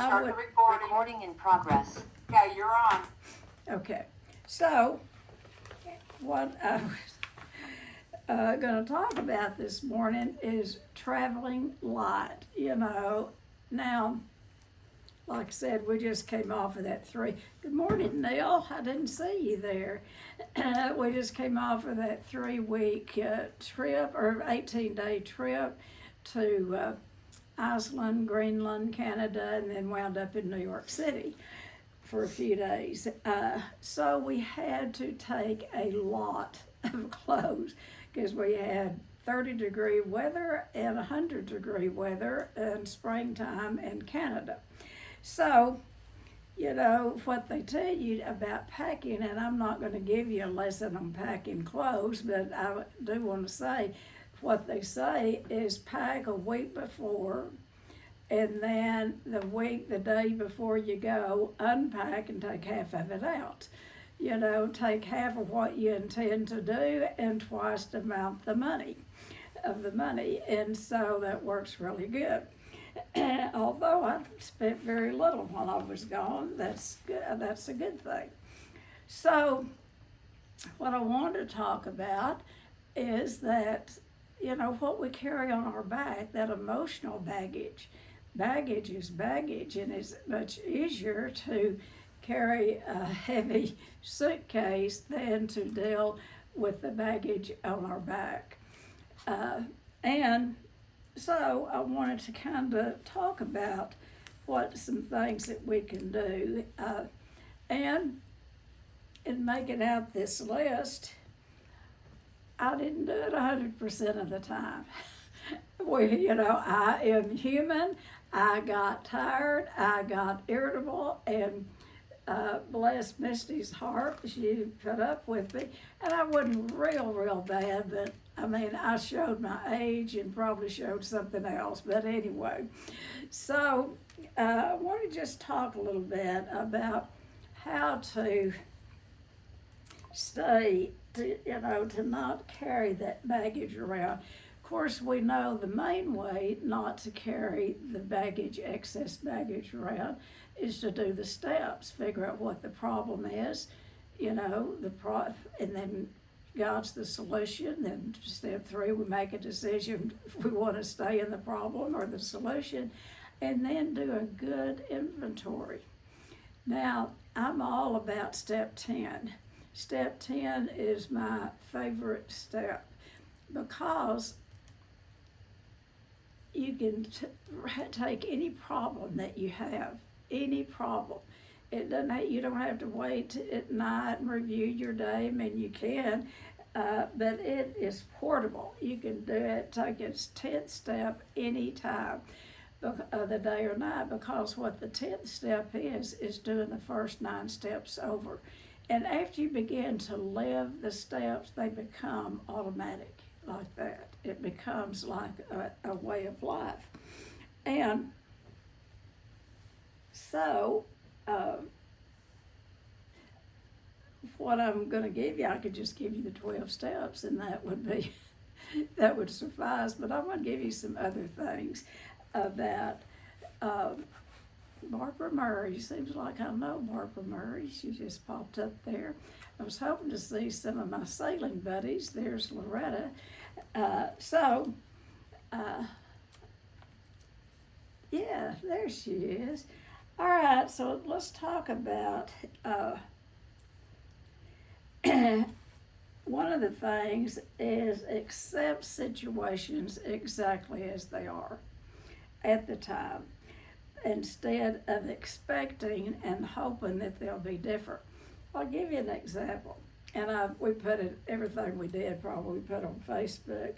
Start the recording in progress. Yeah, you're on. Okay, so what I was going to talk about this morning is traveling light. Now, like I said, we just came off of that Good morning, Neil. I didn't see you there. We just came off of that 3-week trip or 18-day trip to Iceland, Greenland, Canada, and then wound up in New York City for a few days. So we had to take a lot of clothes because we had 30-degree weather and 100-degree weather in springtime in Canada. So, what they tell you about packing, and I'm not going to give you a lesson on packing clothes, but I do want to say what they say is pack a week before, and then the day before you go, unpack and take half of it out. Take half of what you intend to do and twice the amount of the money. And so that works really good. Although I spent very little while I was gone, that's good. That's a good thing. So what I want to talk about is that, what we carry on our back, that emotional baggage. Baggage is baggage, and it's much easier to carry a heavy suitcase than to deal with the baggage on our back. And so I wanted to kind of talk about what some things that we can do. And in making out this list, I didn't do it 100% of the time. I am human. I got tired. I got irritable, and bless Misty's heart, she put up with me. And I wasn't real bad, but I showed my age and probably showed something else. But anyway, so I want to just talk a little bit about how to to not carry that baggage around. Of course, we know the main way not to carry the excess baggage around is to do the steps, figure out what the problem is, and then God's the solution. Then step 3, we make a decision if we want to stay in the problem or the solution, and then do a good inventory. Now, I'm all about step 10. Step 10 is my favorite step because you can take any problem that you have, any problem. You don't have to wait at night and review your day. You can, but it is portable. You can do it, take its 10th step anytime of the day or night, because what the 10th step is doing the first 9 steps over. And after you begin to live the steps, they become automatic like that. It becomes like a way of life. And so, what I'm going to give you, I could just give you the 12 steps, and that would suffice. But I'm going to give you some other things about Barbara Murray. Seems like I know Barbara Murray. She just popped up there. I was hoping to see some of my sailing buddies. There's Loretta. Yeah, there she is. All right, so let's talk about one of the things is accept situations exactly as they are at the time, instead of expecting and hoping that they'll be different. I'll give you an example, and we put everything we did probably put on Facebook.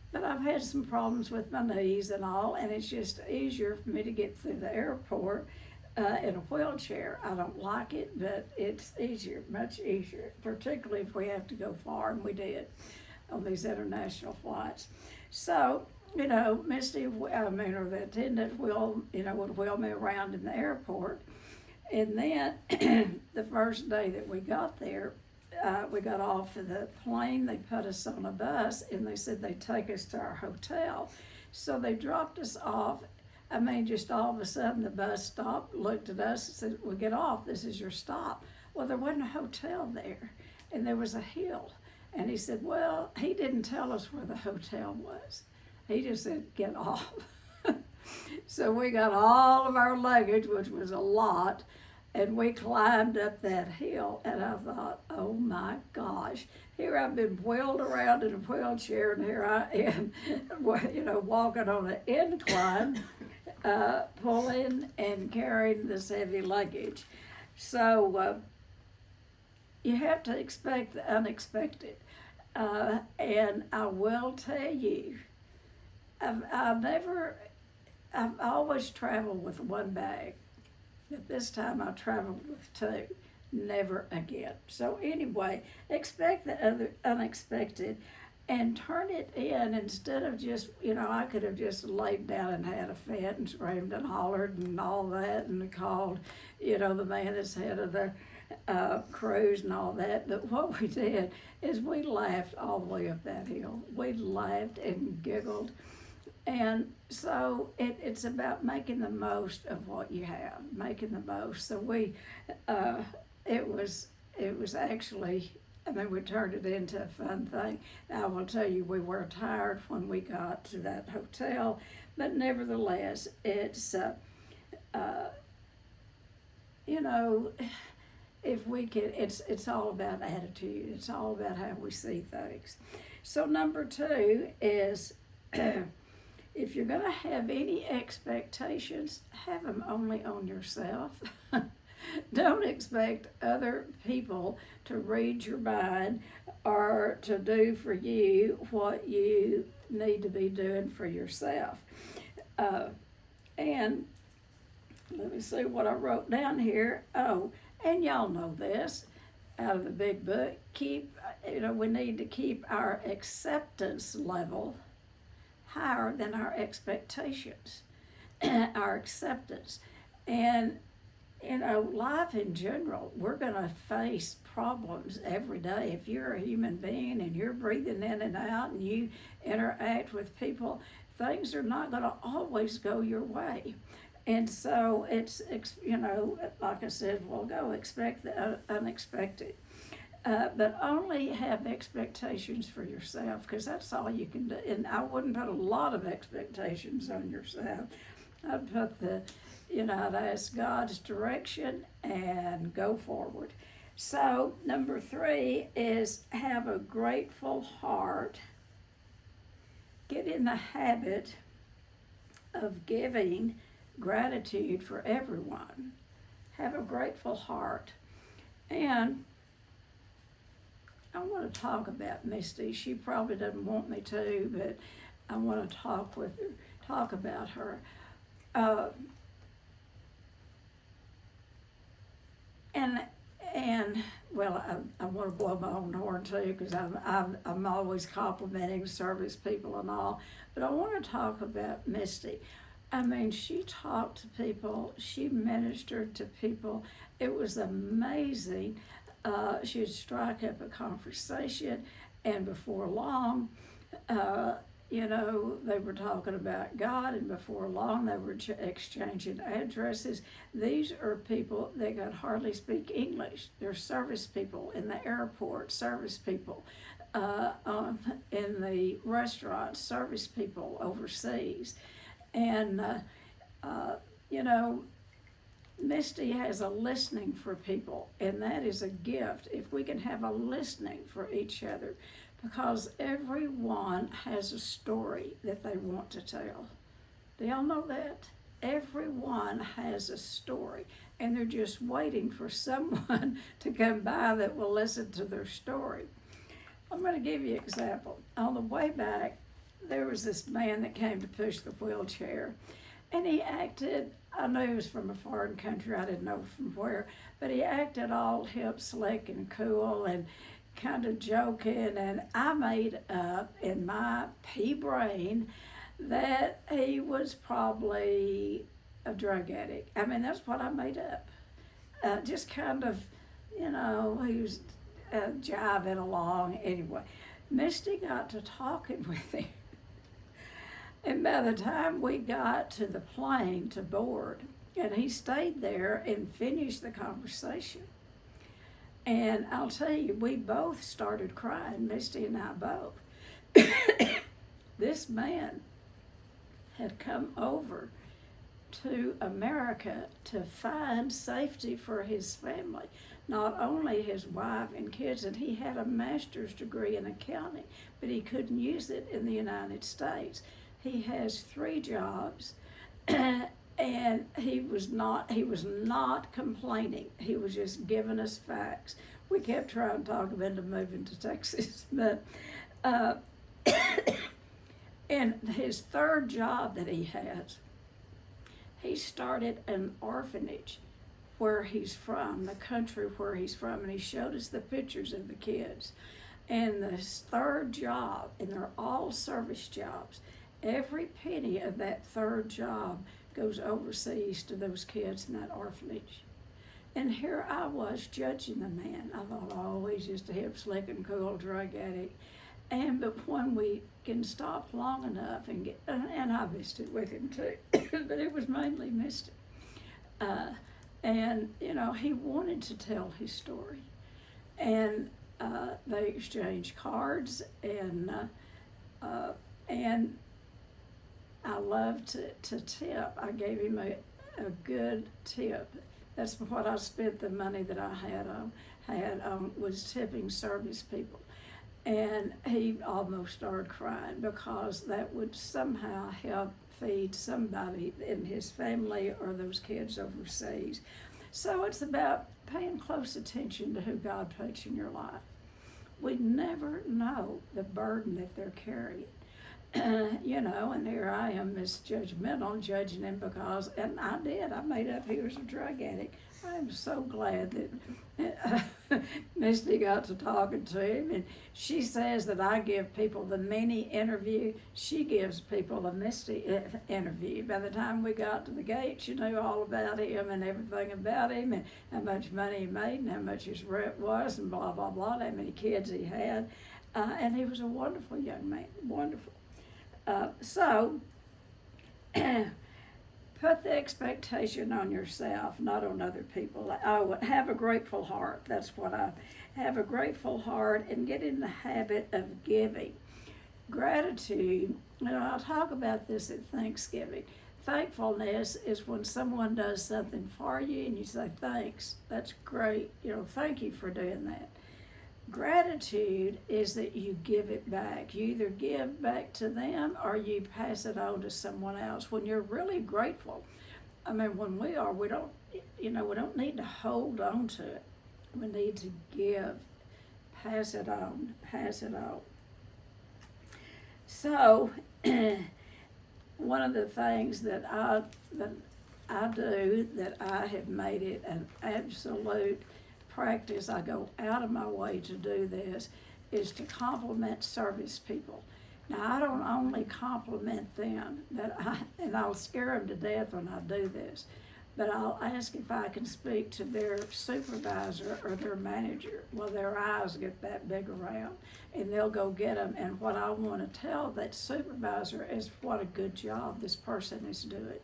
But I've had some problems with my knees and all, and it's just easier for me to get through the airport in a wheelchair. I don't like it, but it's easier, much easier, particularly if we have to go far, and we did on these international flights. So, Misty, or the attendant would wheel me around in the airport. And then the first day that we got there, we got off of the plane. They put us on a bus, and they said they'd take us to our hotel. So they dropped us off I mean, just all of a sudden the bus stopped, looked at us and said, "Well, get off, this is your stop." Well, there wasn't a hotel there, and there was a hill. And he said, well, he didn't tell us where the hotel was. He just said, "Get off." So we got all of our luggage, which was a lot, and we climbed up that hill, and I thought, oh my gosh, here I've been wheeled around in a wheelchair, and here I am, walking on an incline, pulling and carrying this heavy luggage. So you have to expect the unexpected. And I will tell you, I've always traveled with one bag, but this time I traveled with two. Never again. So anyway, expect the unexpected and turn it in instead of just, I could have just laid down and had a fit and screamed and hollered and all that and called, the man that's head of the cruise and all that. But what we did is we laughed all the way up that hill. We laughed and giggled. And so it's about making the most of what you have, making the most. So it was actually, we turned it into a fun thing. Now, I will tell you, we were tired when we got to that hotel, but nevertheless, it's, if we can, it's all about attitude. It's all about how we see things. So number 2 is, if you're going to have any expectations, have them only on yourself. Don't expect other people to read your mind or to do for you what you need to be doing for yourself. And let me see what I wrote down here. Oh, and y'all know this out of the big book. We need to keep our acceptance level higher than our expectations, our acceptance. And, life in general, we're going to face problems every day. If you're a human being and you're breathing in and out and you interact with people, things are not going to always go your way. And so it's like I said, go expect the unexpected. But only have expectations for yourself, because that's all you can do. And I wouldn't put a lot of expectations on yourself. I'd put I'd ask God's direction and go forward. So number 3 is have a grateful heart. Get in the habit of giving gratitude for everyone. Have a grateful heart. And I want to talk about Misty. She probably doesn't want me to, but I want to talk about her. I want to blow my own horn too, because I'm always complimenting service people and all. But I want to talk about Misty. She talked to people. She ministered to people. It was amazing. She would strike up a conversation, and before long, they were talking about God, and before long they were exchanging addresses. These are people that could hardly speak English. They're service people in the airport, service people in the restaurants, service people overseas. And, Misty has a listening for people, and that is a gift. If we can have a listening for each other, because everyone has a story that they want to tell. Do y'all know that? Everyone has a story, and they're just waiting for someone to come by that will listen to their story. I'm going to give you an example. On the way back, there was this man that came to push the wheelchair, and he acted, I knew he was from a foreign country, I didn't know from where, but he acted all hip, slick, and cool, and kind of joking, and I made up in my pea brain that he was probably a drug addict. That's what I made up. Just kind of, he was jiving along. Anyway, Misty got to talking with him. And by the time we got to the plane to board, and he stayed there and finished the conversation. And I'll tell you, we both started crying, Misty and I both. This man had come over to America to find safety for his family, not only his wife and kids, and he had a master's degree in accounting, but he couldn't use it in the United States. He has 3 jobs, and he was not complaining. He was just giving us facts. We kept trying to talk him into moving to Texas, but and his 3rd job that he has, he started an orphanage where he's from, the country where he's from, and he showed us the pictures of the kids. And this 3rd job, and they're all service jobs, every penny of that 3rd job goes overseas to those kids in that orphanage. And here I was judging the man. I thought, oh, he's just a hip, slick, and cool drug addict. But when we can stop long enough and get, and I missed it with him too, but it was mainly Misty. And, you know, he wanted to tell his story. And they exchanged cards, and I love to tip. I gave him a good tip. That's what I spent the money that I had on was tipping service people. And he almost started crying because that would somehow help feed somebody in his family or those kids overseas. So it's about paying close attention to who God puts in your life. We never know the burden that they're carrying. You know, and here I am misjudgmental, judging him because, and I made up he was a drug addict. I am so glad that Misty got to talking to him, and she says that I give people the mini interview. She gives people the Misty interview. By the time we got to the gate, she knew all about him and everything about him, and how much money he made, and how much his rent was, and blah, blah, blah, how many kids he had. And he was a wonderful young man, wonderful. So, put the expectation on yourself, not on other people. Have a grateful heart. That's what I have, a grateful heart, and get in the habit of giving. Gratitude, you know, I'll talk about this at Thanksgiving. Thankfulness is when someone does something for you and you say, thanks, that's great. You know, thank you for doing that. Gratitude is that you give it back. You either give back to them or you pass it on to someone else. When you're really grateful, I mean, when we don't need to hold on to it. We need to give, pass it on. So, one of the things that I do, that I have made it an absolute practice, I go out of my way to do this, is to compliment service people. Now, I don't only compliment them, and I'll scare them to death when I do this, but I'll ask if I can speak to their supervisor or their manager. Well, their eyes get that big around, and they'll go get them. And what I want to tell that supervisor is what a good job this person is doing.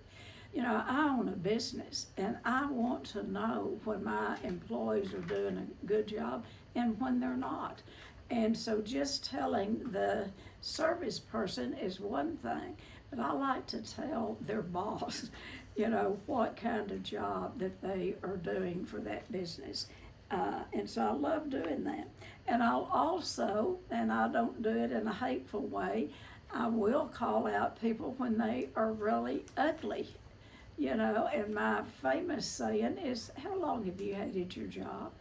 You know, I own a business, and I want to know when my employees are doing a good job and when they're not. And so just telling the service person is one thing, but I like to tell their boss, you know, what kind of job that they are doing for that business. And so I love doing that. And I'll also, and I don't do it in a hateful way, I will call out people when they are really ugly. You know, and my famous saying is, how long have you hated your job?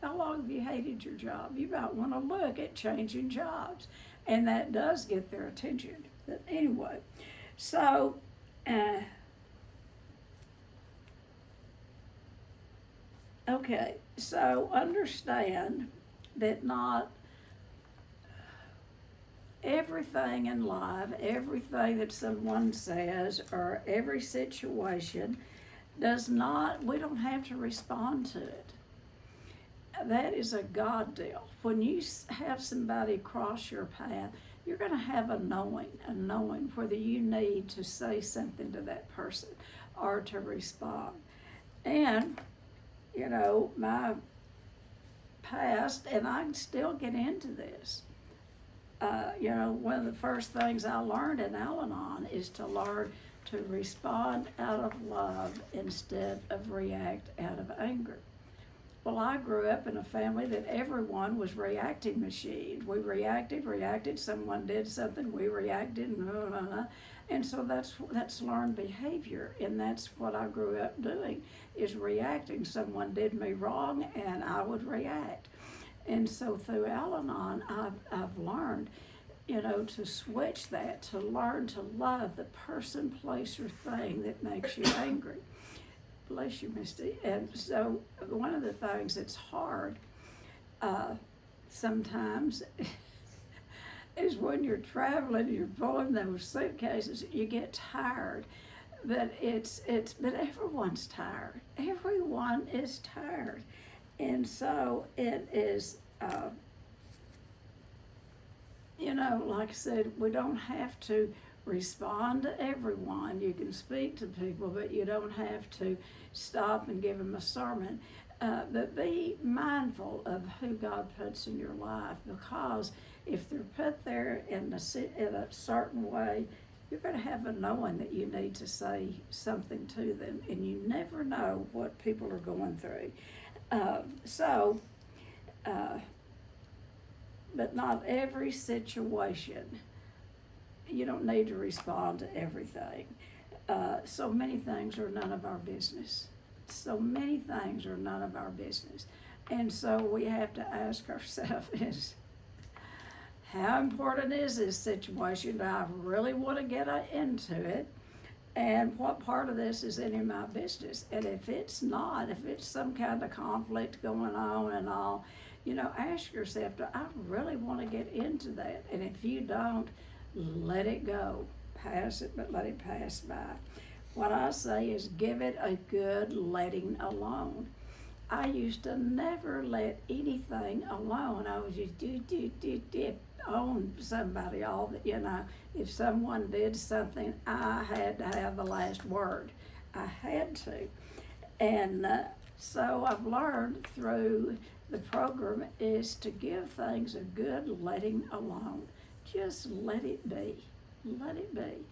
How long have you hated your job? You might want to look at changing jobs. And that does get their attention. But anyway, so, okay, so understand that not everything in life, everything that someone says, or every situation we don't have to respond to it. That is a God deal. When you have somebody cross your path, you're going to have a knowing whether you need to say something to that person or to respond. And, you know, my past, and I can still get into this. You know, one of the first things I learned in Al-Anon is to learn to respond out of love instead of react out of anger. Well, I grew up in a family that everyone was reacting machines. We reacted, someone did something, we reacted, and so that's learned behavior, and that's what I grew up doing, is reacting. Someone did me wrong, and I would react. And so through Al-Anon, I've learned, you know, to switch that, to learn to love the person, place, or thing that makes you angry. Bless you, Misty. And so one of the things that's hard sometimes is when you're traveling, you're pulling those suitcases, you get tired. But but everyone's tired. Everyone is tired. And so it is, you know, like I said, we don't have to respond to everyone. You can speak to people, but you don't have to stop and give them a sermon. But be mindful of who God puts in your life, because if they're put there in a certain way, you're going to have a knowing that you need to say something to them, and you never know what people are going through. But not every situation, you don't need to respond to everything. So many things are none of our business. So many things are none of our business. And so we have to ask ourselves is, how important is this situation? Do I really want to get into it? And what part of this is any of my business? And if it's not, if it's some kind of conflict going on and all, you know, ask yourself, do I really want to get into that? And if you don't, let it go. Pass it, but let it pass by. What I say is give it a good letting alone. I used to never let anything alone. I was just on somebody all the, you know, if someone did something, I had to have the last word. I had to. And so I've learned through the program is to give things a good letting alone. Just let it be. Let it be.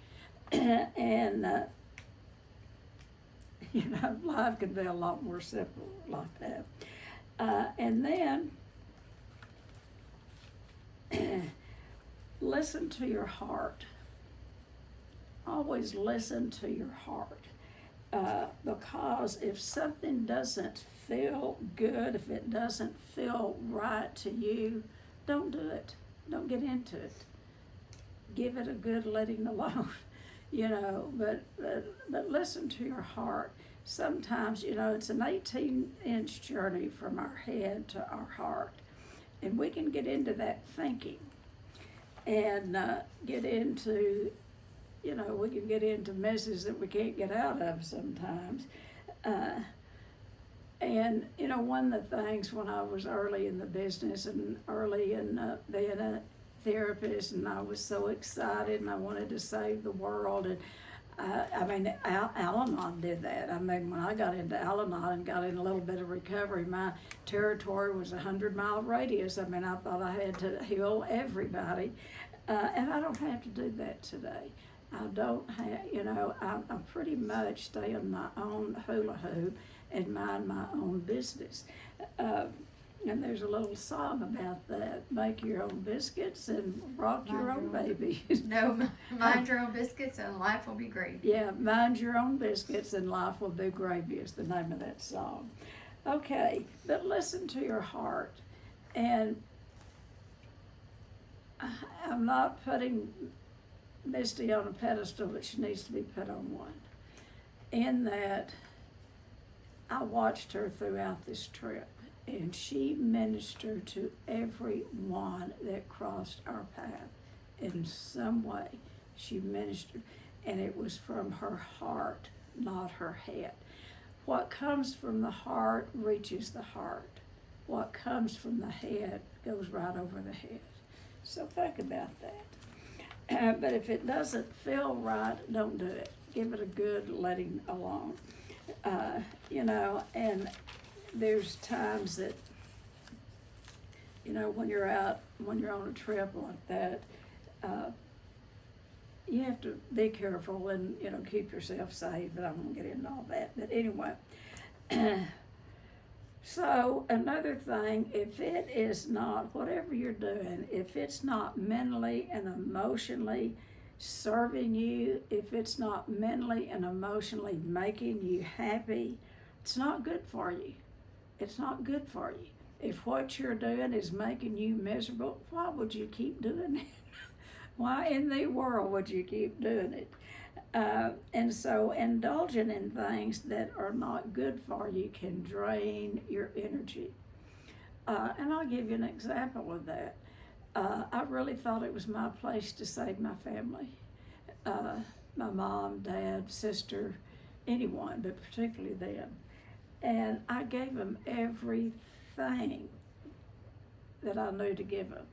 And, you know, life could be a lot more simple like that. And then, listen to your heart. Always listen to your heart. Because if something doesn't feel good, if it doesn't feel right to you, don't do it. Don't get into it. Give it a good letting alone, you know, but listen to your heart. Sometimes, you know, it's an 18-inch journey from our head to our heart, and we can get into that thinking and get into, you know, we can get into messes that we can't get out of sometimes. And, you know, one of the things when I was early in the business and early in being a therapist, and I was so excited and I wanted to save the world. And I mean, Al-Anon did that. I mean, when I got into Al-Anon and got in a little bit of recovery, my territory was a 100-mile radius. I mean, I thought I had to heal everybody. And I don't have to do that today. I don't have, you know, I pretty much stay on my own hula hoop and mind my own business. And there's a little song about that. Make your own biscuits and rock your own babies. No, mind your own biscuits and life will be gravy. Yeah, mind your own biscuits and life will be gravy is the name of that song. Okay, but listen to your heart. And I'm not putting Misty on a pedestal, but she needs to be put on one. In that, I watched her throughout this trip, and she ministered to everyone that crossed our path in some way. She ministered, and it was from her heart, not her head. What comes from the heart reaches the heart. What comes from the head goes right over the head. So think about that. But if it doesn't feel right, don't do it. Give it a good letting alone. You know, and there's times that, you know, when you're on a trip like that, you have to be careful and, you know, keep yourself safe, but I won't get into all that. But anyway, so another thing, if it is not, whatever you're doing, if it's not mentally and emotionally serving you, if it's not mentally and emotionally making you happy, it's not good for you. It's not good for you. If what you're doing is making you miserable, why would you keep doing it? Why in the world would you keep doing it? And so indulging in things that are not good for you can drain your energy. And I'll give you an example of that. I really thought it was my place to save my family. My mom, dad, sister, anyone, but particularly them. And I gave them everything that I knew to give them.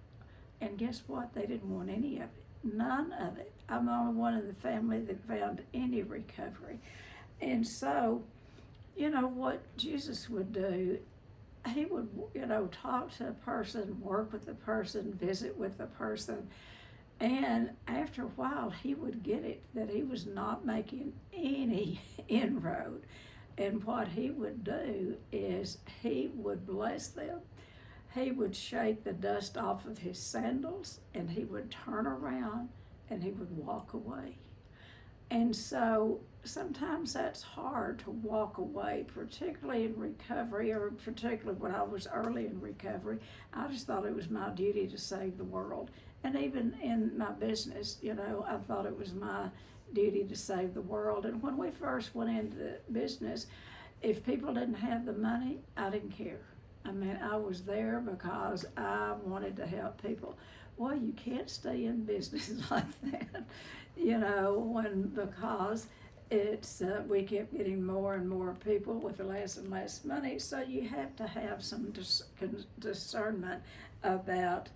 And guess what? They didn't want any of it. None of it. I'm the only one in the family that found any recovery. And so, you know, what Jesus would do, he would, you know, talk to a person, work with a person, visit with a person. And after a while, he would get it that he was not making any inroad. And what he would do is he would bless them. He would shake the dust off of his sandals, and he would turn around and he would walk away. And so sometimes that's hard to walk away, particularly in recovery, or particularly when I was early in recovery. I just thought it was my duty to save the world. And even in my business, you know, I thought it was my duty to save the world. And when we first went into the business, if people didn't have the money, I didn't care. I mean, I was there because I wanted to help people. Well, you can't stay in business like that, you know, because it's we kept getting more and more people with less and less money. So you have to have some discernment about,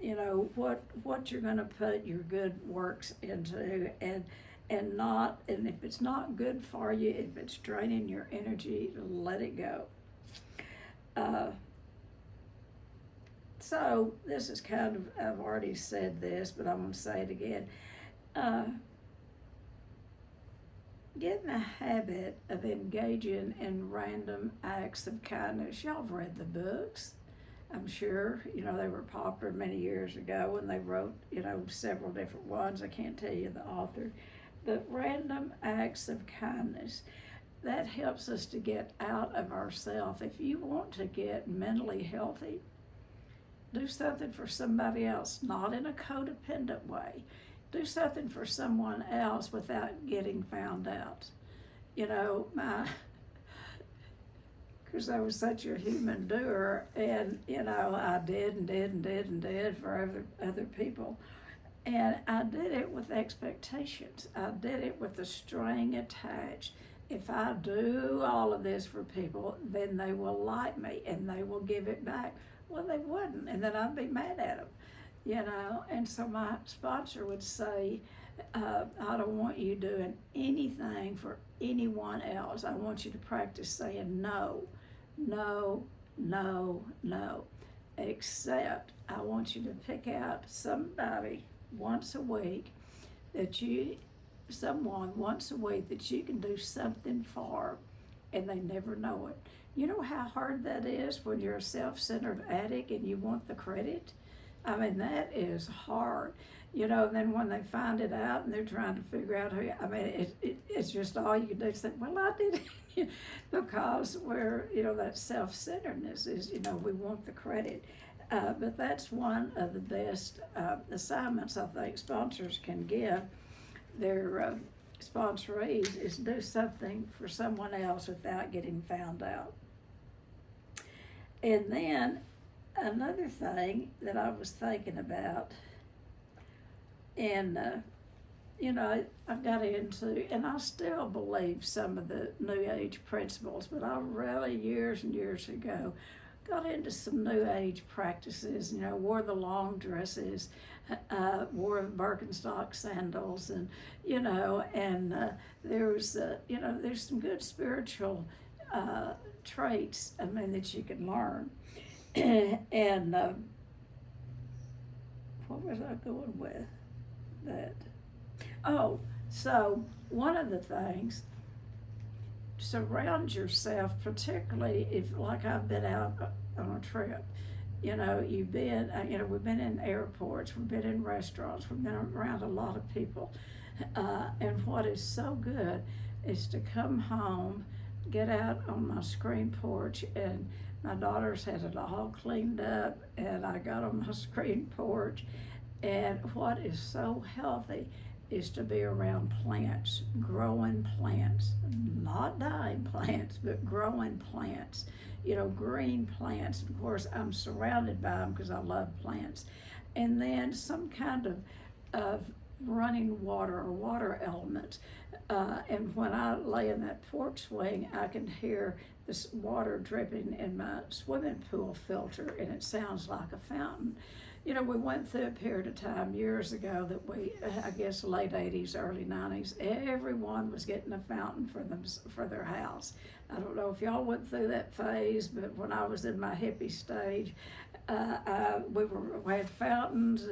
you know, what you're going to put your good works into, and if it's not good for you, if it's draining your energy, let it go. So this is kind of, I've already said this, but I'm going to say it again. Get in the habit of engaging in random acts of kindness. Y'all have read the books. I'm sure, you know, they were popular many years ago when they wrote, you know, several different ones. I can't tell you the author. But random acts of kindness, that helps us to get out of ourselves. If you want to get mentally healthy, do something for somebody else, not in a codependent way. Do something for someone else without getting found out. You know, because I was such a human doer, and, you know, I did for other people. And I did it with expectations. I did it with a string attached. If I do all of this for people, then they will like me and they will give it back. Well, they wouldn't, and then I'd be mad at them, you know. And so my sponsor would say, I don't want you doing anything for anyone else. I want you to practice saying no, no, no, no. Except I want you to pick out somebody once a week someone once a week that you can do something for, and they never know it. You know how hard that is when you're a self-centered addict and you want the credit? I mean, that is hard. You know, and then when they find it out and they're trying to figure out who, I mean, it's just all you can do is say, well, I did it. Because we're, you know, that self-centeredness is, you know, we want the credit. But that's one of the best assignments I think sponsors can give their sponsorees, is do something for someone else without getting found out. And then another thing that I was thinking about, and you know, I got into, and I still believe some of the New Age principles, but I really, years and years ago, got into some New Age practices, you know, wore the long dresses, wore the Birkenstock sandals, and there's there's some good spiritual traits, that you can learn. And what was I going with that? Oh, so one of the things, surround yourself, particularly if, like, I've been out on a trip. We've been in airports, we've been in restaurants, we've been around a lot of people. And what is so good is to come home, get out on my screen porch, and my daughters had it all cleaned up, and I got on my screen porch. And what is so healthy is to be around plants, growing plants, not dying plants, but growing plants, green plants. Of course, I'm surrounded by them because I love plants. And then some kind of running water or water elements. And when I lay in that porch swing, I can hear this water dripping in my swimming pool filter, and it sounds like a fountain. We went through a period of time years ago that I guess late 80s, early 90s, everyone was getting a fountain for their house. I don't know if y'all went through that phase, but when I was in my hippie stage, we had fountains,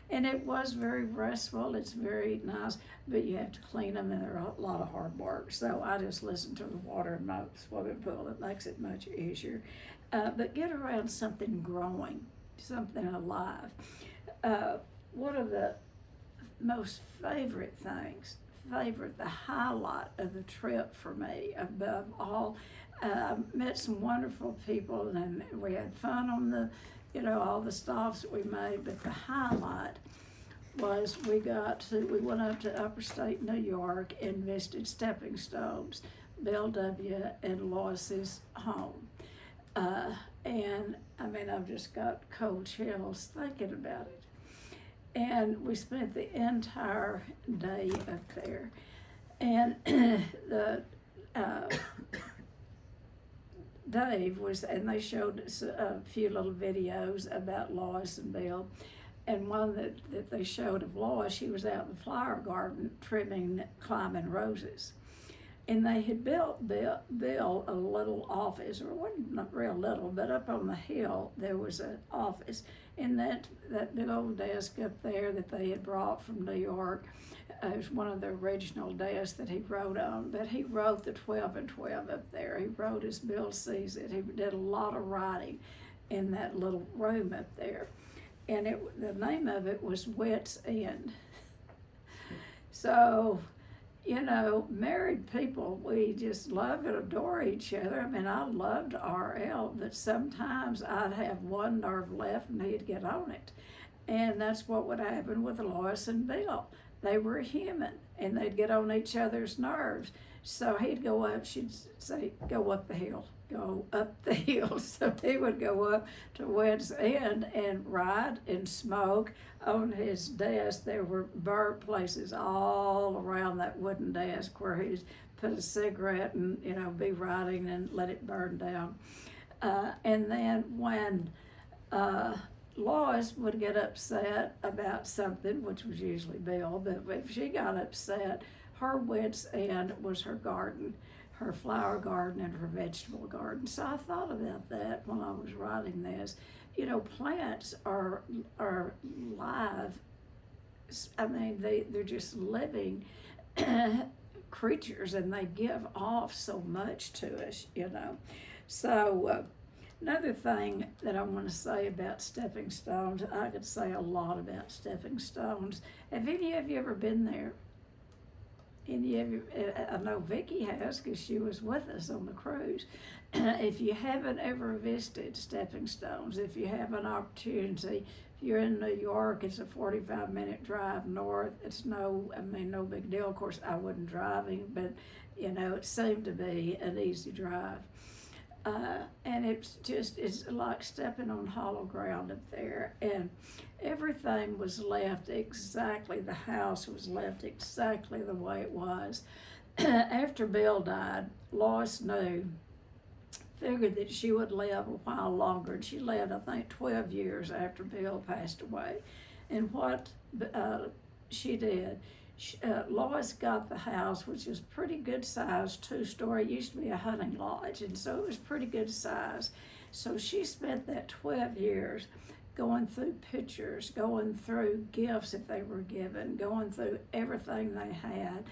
and it was very restful. It's very nice, but you have to clean them, and they're a lot of hard work. So I just listen to the water in my swimming pool. It makes it much easier. But get around something growing, something alive. One of the most favorite things, the highlight of the trip for me, above all, met some wonderful people, and we had fun on all the stops that we made, but the highlight was we went up to upper state New York and visited Stepping Stones, Bill W. and Lois's home. And I've just got cold chills thinking about it. And we spent the entire day up there. And Dave and they showed us a few little videos about Lois and Bill. And one that they showed of Lois, she was out in the flower garden climbing roses. And they had built Bill a little office, or it wasn't not real little, but up on the hill there was an office. And that big old desk up there that they had brought from New York, it was one of the original desks that he wrote on. But he wrote the 12 and 12 up there. He wrote as Bill sees it. He did a lot of writing in that little room up there. And the name of it was Wits End. So, married people, we just love and adore each other. I loved RL, but sometimes I'd have one nerve left and he'd get on it. And that's what would happen with Lois and Bill. They were human, and they'd get on each other's nerves. So he'd go up, she'd say, go up the hill, go up the hill. So he would go up to Wednesday End and write and smoke on his desk. There were burnt places all around that wooden desk where he'd put a cigarette and, be writing and let it burn down. And then when Lois would get upset about something, which was usually Bill, but if she got upset, her wits' end was her garden, her flower garden and her vegetable garden. So I thought about that when I was writing this. Plants are live. They're just living creatures, and they give off so much to us, So another thing that I want to say about stepping stones, I could say a lot about stepping stones. Have any of you ever been there? Any of you? I know Vicki has, because she was with us on the cruise. If you haven't ever visited stepping stones, if you have an opportunity, if you're in New York, it's a 45-minute drive north. It's no big deal. Of course, I wasn't driving, but it seemed to be an easy drive. And it's like stepping on hollow ground up there. And everything was left exactly, the house was left exactly the way it was. After Bill died, Lois figured that she would live a while longer. And she lived, I think, 12 years after Bill passed away. And what she did, Lois got the house, which is pretty good size, 2-story. It used to be a hunting lodge, and so it was pretty good size. So she spent that 12 years going through pictures, going through gifts if they were given, going through everything they had,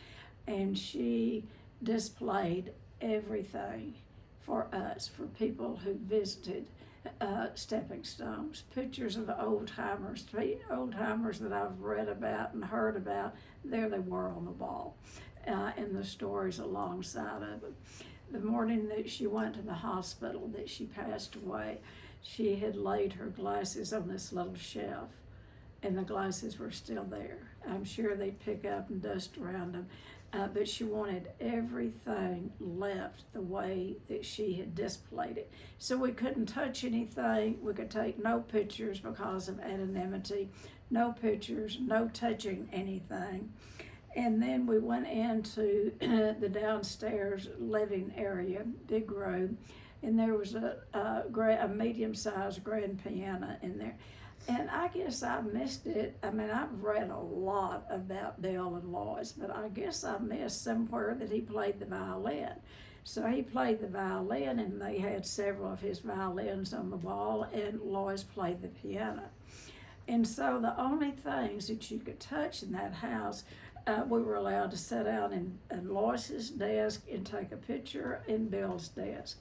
and she displayed everything for us, for people who visited Stepping Stones, pictures of old timers that I've read about and heard about. There they were on the wall, and the stories alongside of them. The morning that she went to the hospital, that she passed away, she had laid her glasses on this little shelf, and the glasses were still there. I'm sure they'd pick up and dust around them. But she wanted everything left the way that she had displayed it. So we couldn't touch anything. We could take no pictures because of anonymity. No pictures, no touching anything. And then we went into the downstairs living area, big room, and there was a medium-sized grand piano in there. And I guess I missed it. I mean, I've read a lot about Bill and Lois, but I guess I missed somewhere that he played the violin. So he played the violin, and they had several of his violins on the wall, and Lois played the piano. And so the only things that you could touch in that house, we were allowed to sit down in Lois's desk and take a picture in Bill's desk.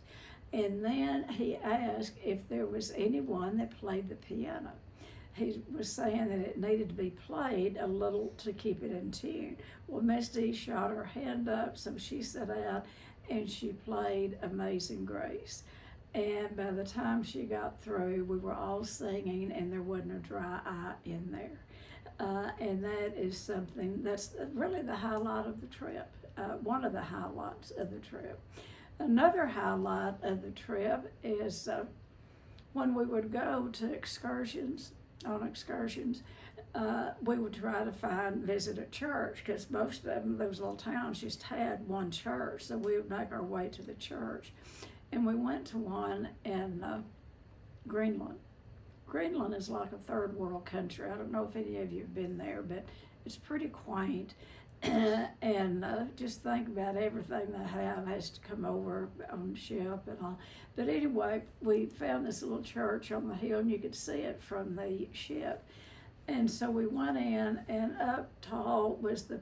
And then he asked if there was anyone that played the piano. He was saying that it needed to be played a little to keep it in tune. Well, Misty shot her hand up, so she sat down and she played Amazing Grace. And by the time she got through, we were all singing, and there wasn't a dry eye in there. And that is something that's really the highlight of the trip, one of the highlights of the trip. Another highlight of the trip is when we would go to excursions, we would try to visit a church, because most of them, those little towns, just had one church, so we would make our way to the church. And we went to one in Greenland. Greenland is like a third world country. I don't know if any of you have been there, but it's pretty quaint. And just think about everything they have has to come over on the ship and all. But anyway, we found this little church on the hill, and you could see it from the ship. And so we went in, and up tall was the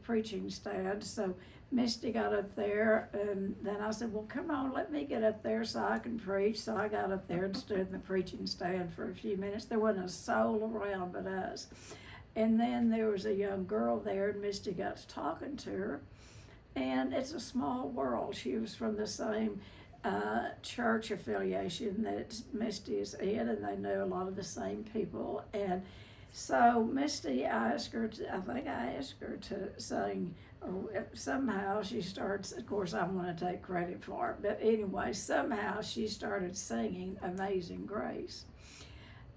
preaching stand. So Misty got up there, and then I said, well, come on, let me get up there so I can preach. So I got up there and stood in the preaching stand for a few minutes. There wasn't a soul around but us. And then there was a young girl there, and Misty got to talking to her. And it's a small world. She was from the same church affiliation that Misty is in, and they know a lot of the same people. And so Misty, I think I asked her to sing. Somehow she starts, of course I want to take credit for it, but anyway, somehow she started singing Amazing Grace.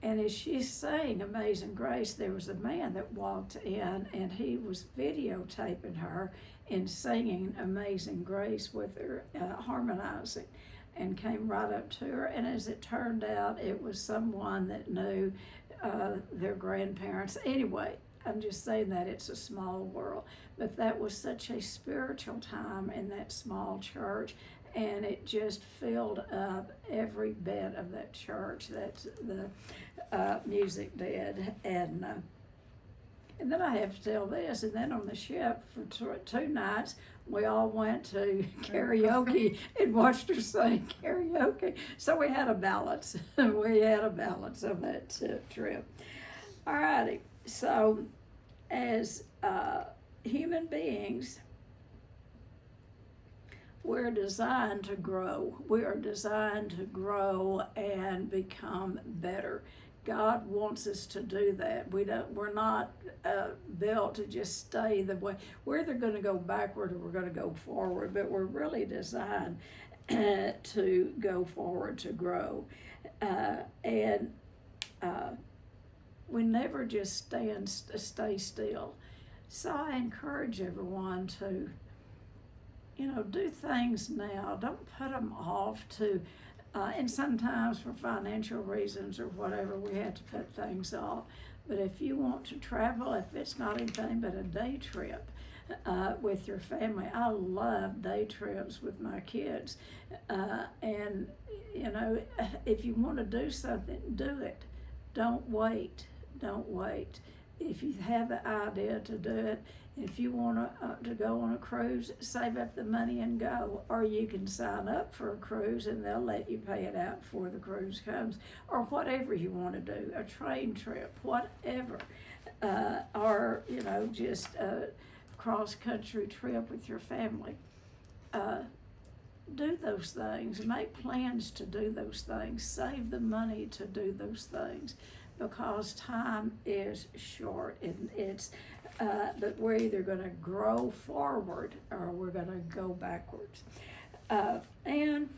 And as she sang Amazing Grace, there was a man that walked in, and he was videotaping her and singing Amazing Grace with her, harmonizing, and came right up to her. And as it turned out, it was someone that knew their grandparents. Anyway, I'm just saying that it's a small world, but that was such a spiritual time in that small church, and it just filled up every bit of that church that the music did. And then I have to tell this, and then on the ship for two nights, we all went to karaoke and watched her sing karaoke. So we had a balance. We had a balance of that trip. All righty. So as human beings, we're designed to grow. We are designed to grow and become better. God wants us to do that. We're not built to just stay the way. We're either going to go backward or we're going to go forward, but we're really designed to go forward, to grow. And we never just stay still. So I encourage everyone to, do things now. Don't put them off to, and sometimes for financial reasons or whatever, we have to put things off. But if you want to travel, if it's not anything but a day trip with your family, I love day trips with my kids. And, you know, if you want to do something, do it. Don't wait. Don't wait. If you have the idea to do it, if you want to go on a cruise, save up the money and go. Or you can sign up for a cruise and they'll let you pay it out before the cruise comes. Or whatever you want to do, a train trip, whatever. Or, you know, just a cross-country trip with your family. Do those things. Make plans to do those things. Save the money to do those things. Because time is short, and it's that we're either going to grow forward or we're going to go backwards. And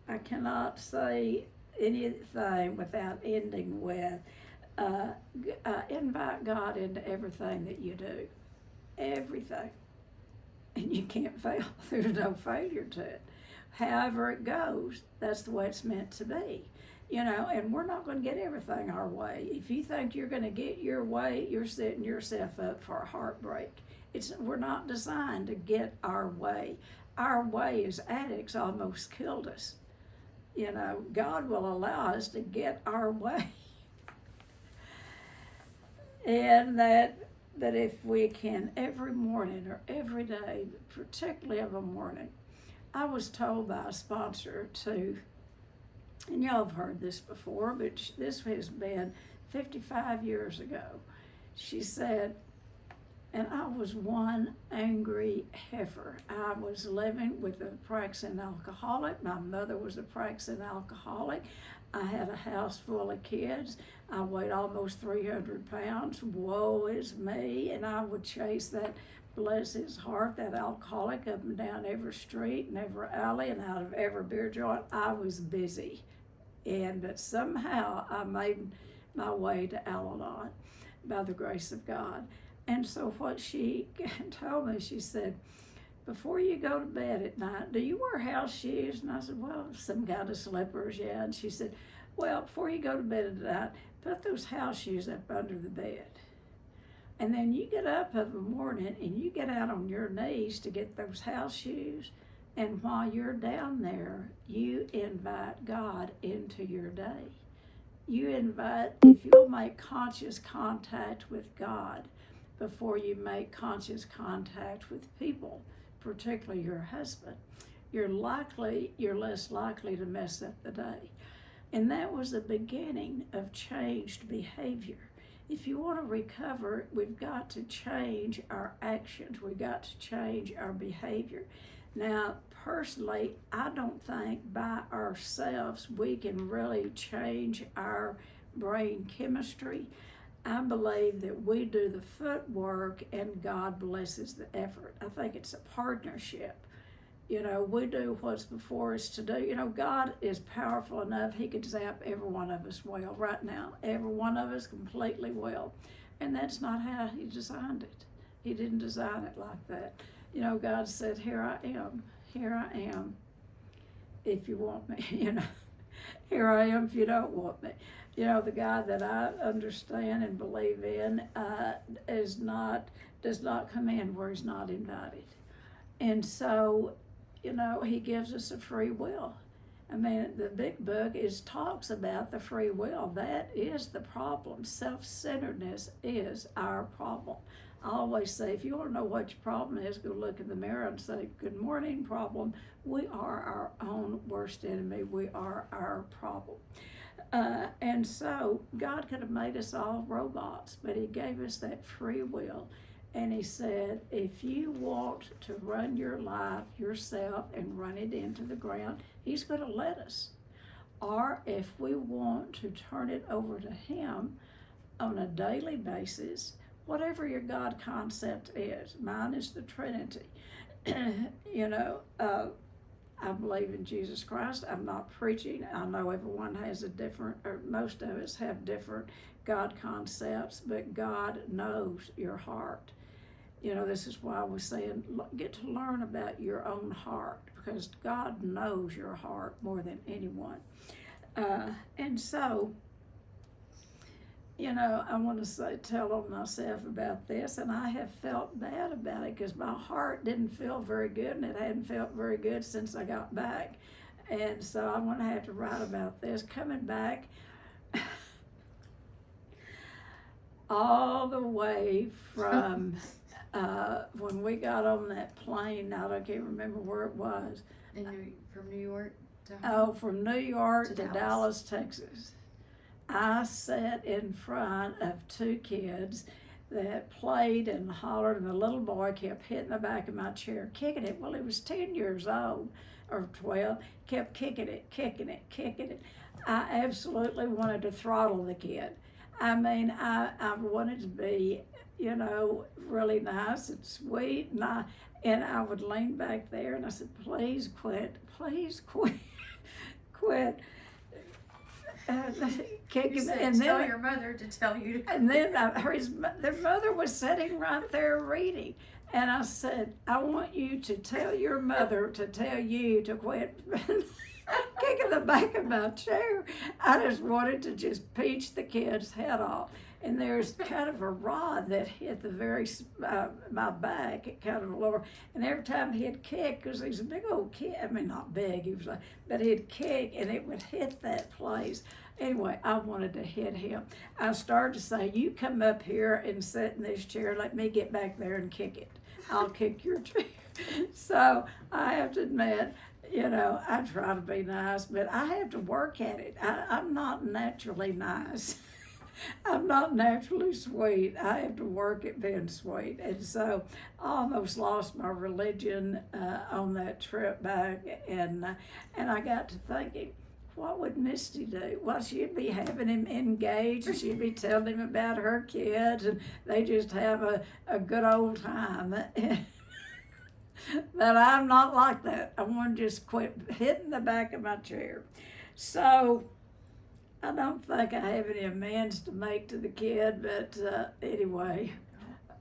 I cannot say anything without ending with invite God into everything that you do. Everything. And you can't fail. There's no failure to it. However it goes, that's the way it's meant to be. You know, and we're not going to get everything our way. If you think you're going to get your way, you're setting yourself up for a heartbreak. We're not designed to get our way. Our way as addicts almost killed us. You know, God will allow us to get our way. And that if we can every morning or every day, particularly of a morning, I was told by a sponsor to, and y'all have heard this before, but this has been 55 years ago. She said, and I was one angry heifer. I was living with a practicing alcoholic. My mother was a practicing alcoholic. I had a house full of kids. I weighed almost 300 pounds. Woe is me. And I would chase that, bless his heart, that alcoholic up and down every street and every alley and out of every beer joint. I was busy. But somehow I made my way to Al-Anon by the grace of God. And so what she told me, she said, before you go to bed at night, do you wear house shoes? And I said, well, some kind of slippers, yeah. And she said, well, before you go to bed at night, put those house shoes up under the bed. And then you get up of a morning and you get out on your knees to get those house shoes. And while you're down there, you invite God into your day. You invite, if you'll make conscious contact with God before you make conscious contact with people, particularly your husband, you're less likely to mess up the day. And that was the beginning of changed behavior. If you want to recover, we've got to change our actions. We've got to change our behavior. Now, personally, I don't think by ourselves we can really change our brain chemistry. I believe that we do the footwork and God blesses the effort. I think it's a partnership. You know, we do what's before us to do. You know, God is powerful enough, He could zap every one of us well right now. Every one of us completely well. And that's not how He designed it. He didn't design it like that. You know, God said, here I am, if you want me, you know. Here I am if you don't want me. You know, the God that I understand and believe in does not come in where He's not invited. And so, you know, He gives us a free will. I mean, the big book talks about the free will. That is the problem. Self-centeredness is our problem. I always say, if you want to know what your problem is, go look in the mirror and say, good morning, problem. We are our own worst enemy. We are our problem. And so God could have made us all robots, but He gave us that free will. And He said, if you want to run your life yourself and run it into the ground, He's going to let us. Or if we want to turn it over to Him on a daily basis, whatever your God concept is. Mine is the Trinity. You know, I believe in Jesus Christ. I'm not preaching. I know everyone has a different, or most of us have different God concepts, but God knows your heart. You know, this is why I was saying, get to learn about your own heart, because God knows your heart more than anyone. And so, I want to tell on myself about this, and I have felt bad about it because my heart didn't feel very good, and it hadn't felt very good since I got back. And so I'm going to have to write about this. Coming back all the way from when we got on that plane, I can't remember where it was. From New York to Oh, from New York To to Dallas. Dallas, Texas. I sat in front of two kids that played and hollered, and the little boy kept hitting the back of my chair, kicking it. Well, he was 10 years old or 12, kept kicking it. I absolutely wanted to throttle the kid. I mean, I wanted to be, really nice and sweet, and I would lean back there and I said, please quit, quit. Kick You him, said, and tell then your mother to tell you to. and then their mother was sitting right there reading, and I said, I want you to tell your mother to tell you to quit kicking the back of my chair. I just wanted to just pinch the kid's head off. And there's kind of a rod that hit the very, my back, it kind of lower. And every time he'd kick, because he's a big old kid, I mean, not big, he was like, but he'd kick and it would hit that place. Anyway, I wanted to hit him. I started to say, you come up here and sit in this chair, let me get back there and kick it. I'll kick your chair. So I have to admit, I try to be nice, but I have to work at it. I'm not naturally nice. I'm not naturally sweet. I have to work at being sweet. And so I almost lost my religion on that trip back. And I got to thinking, what would Misty do? Well, she'd be having him engaged, and she'd be telling him about her kids, and they just have a good old time. But I'm not like that. I want to just quit hitting the back of my chair. So I don't think I have any amends to make to the kid, but anyway.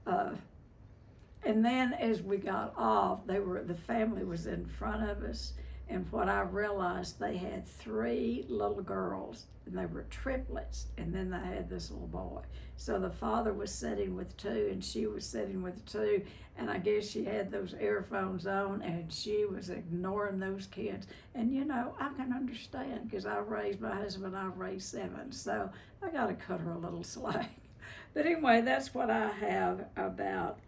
And then as we got off, the family was in front of us, and what I realized, they had 3 little girls, and they were triplets, and then they had this little boy. So the father was sitting with 2, and she was sitting with 2, and I guess she had those earphones on, and she was ignoring those kids. And I can understand, because I raised my husband, I raised 7, so I got to cut her a little slack. But anyway, that's what I have about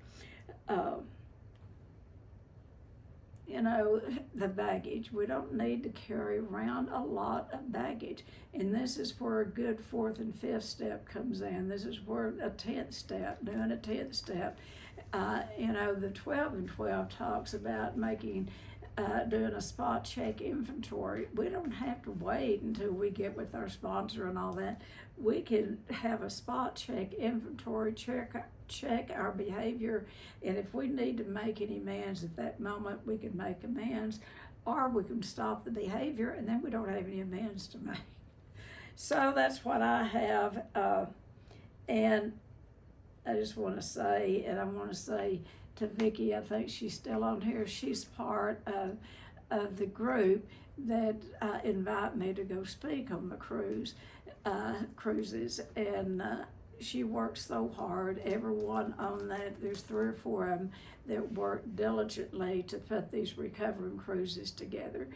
the baggage. We don't need to carry around a lot of baggage. And this is where a good 4th and 5th step comes in. This is where a 10th step, doing a 10th step. The 12 and 12 talks about doing a spot check inventory. We don't have to wait until we get with our sponsor and all that. We can have a spot check inventory, check our behavior, and if we need to make any amends at that moment, we can make amends, or we can stop the behavior, and then we don't have any amends to make. So that's what I have, and I just want to say, and I want to say to Vicki, I think she's still on here, she's part of the group that invite me to go speak on the cruises, and she works so hard. Everyone on that, there's 3 or 4 of them that work diligently to put these recovering cruises together.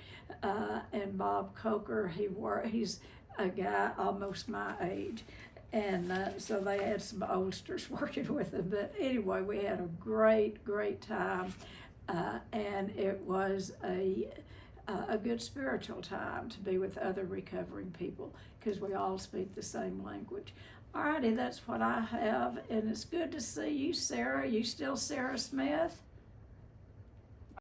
And Bob Coker, he's a guy almost my age. And so they had some oldsters working with them. But anyway, we had a great, great time. And it was a good spiritual time to be with other recovering people, because we all speak the same language. Alrighty, that's what I have, and it's good to see you, Sarah. You still Sarah Smith?